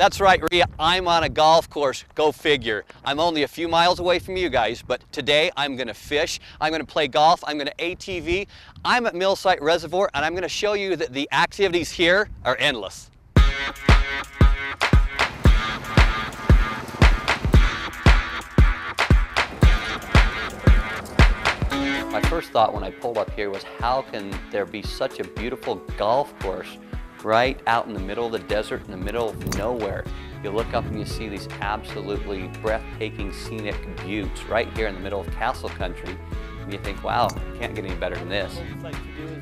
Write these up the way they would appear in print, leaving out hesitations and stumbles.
That's right, Rhea. I'm on a golf course. Go figure. I'm only a few miles away from you guys, but today I'm going to fish, I'm going to play golf, I'm going to ATV. I'm at Millsite Reservoir, and I'm going to show you that the activities here are endless. My first thought when I pulled up here was, how can there be such a beautiful golf course right out in the middle of the desert, in the middle of nowhere? You look up and you see these absolutely breathtaking scenic buttes right here in the middle of Castle Country, and you think, wow, can't get any better than this.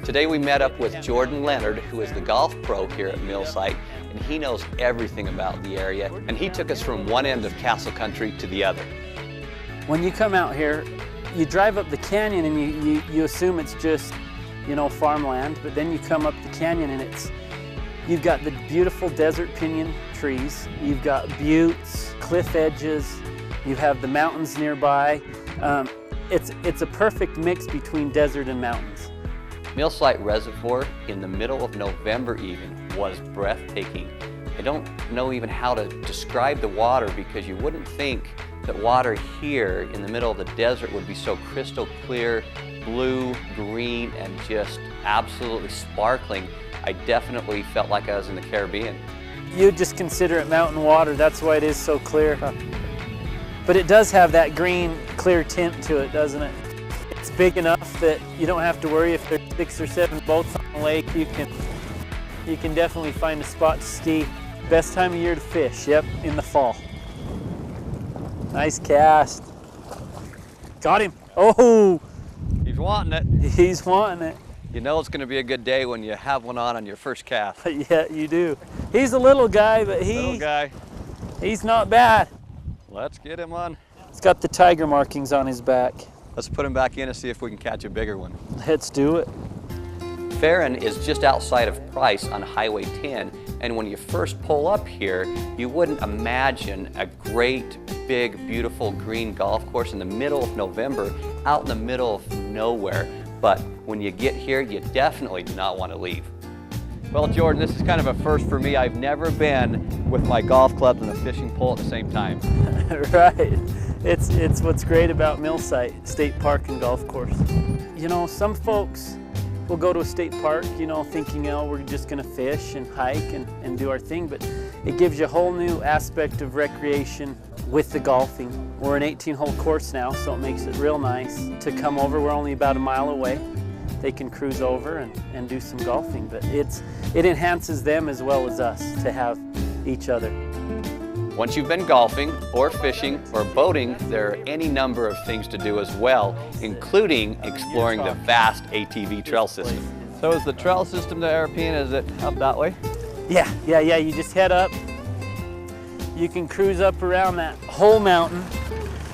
Today we met up with Jordan Leonard, who is the golf pro here at Millsite, and he knows everything about the area, and he took us from one end of Castle Country to the other. When you come out here, you drive up the canyon and you assume it's just, you know, farmland, but then you come up the canyon and you've got the beautiful desert pinyon trees, you've got buttes, cliff edges, you have the mountains nearby. It's a perfect mix between desert and mountains. Millsite Reservoir in the middle of November even was breathtaking. I don't know even how to describe the water, because you wouldn't think that water here in the middle of the desert would be so crystal clear, blue, green, and just absolutely sparkling. I definitely felt like I was in the Caribbean. You'd just consider it mountain water, that's why it is so clear. But it does have that green, clear tint to it, doesn't it? It's big enough that you don't have to worry if there's 6 or 7 boats on the lake. You can definitely find a spot to ski. Best time of year to fish, yep, in the fall. Nice cast. Got him. Oh! He's wanting it. He's wanting it. You know it's going to be a good day when you have one on your first cast. Yeah, you do. He's a little guy, but he's not bad. Let's get him on. He's got the tiger markings on his back. Let's put him back in and see if we can catch a bigger one. Let's do it. Farron is just outside of Price on Highway 10, and when you first pull up here, you wouldn't imagine a great, big, beautiful green golf course in the middle of November, out in the middle of nowhere. But when you get here, you definitely do not want to leave. Well, Jordan, this is kind of a first for me. I've never been with my golf clubs and a fishing pole at the same time. Right. It's what's great about Millsite State Park and Golf Course. You know, some folks will go to a state park, you know, thinking, oh, we're just going to fish and hike and do our thing, but it gives you a whole new aspect of recreation with the golfing. We're an 18-hole course now, so it makes it real nice to come over. We're only about a mile away. They can cruise over and do some golfing, but it enhances them as well as us to have each other. Once you've been golfing or fishing or boating, there are any number of things to do as well, including exploring the vast ATV trail system. So is the trail system to European, is it up that way? Yeah. You just head up. You can cruise up around that whole mountain.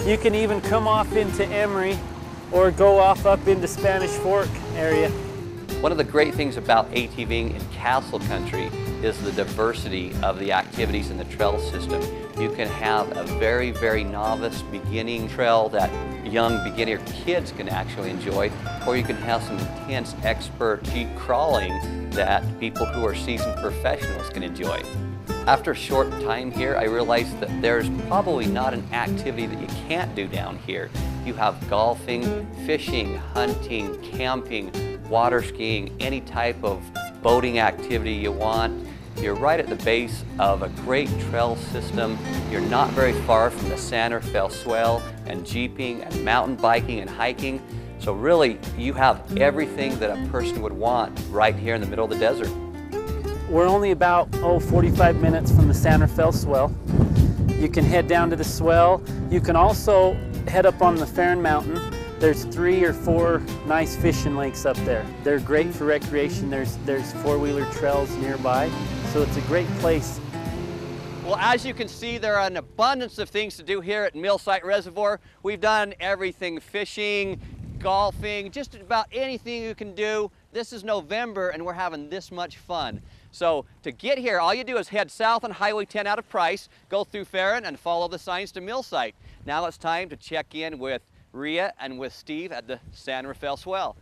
You can even come off into Emery or go off up into Spanish Fork area. One of the great things about ATVing in Castle Country is the diversity of the activities in the trail system. You can have a very, very novice beginning trail that young beginner kids can actually enjoy, or you can have some intense expert jeep crawling that people who are seasoned professionals can enjoy. After a short time here, I realized that there's probably not an activity that you can't do down here. You have golfing, fishing, hunting, camping, water skiing, any type of boating activity you want. You're right at the base of a great trail system. You're not very far from the San Rafael Swell and jeeping and mountain biking and hiking. So really, you have everything that a person would want right here in the middle of the desert. We're only about 45 minutes from the San Rafael Swell. You can head down to the swell. You can also head up on the Farron Mountain. There's 3 or 4 nice fishing lakes up there. They're great for recreation. There's four-wheeler trails nearby, so it's a great place. Well, as you can see, there are an abundance of things to do here at Millsite Reservoir. We've done everything: fishing, golfing, just about anything you can do. This is November and we're having this much fun. So to get here, all you do is head south on Highway 10 out of Price, go through Farron and follow the signs to Millsite. Now it's time to check in with Rhea and with Steve at the San Rafael Swell.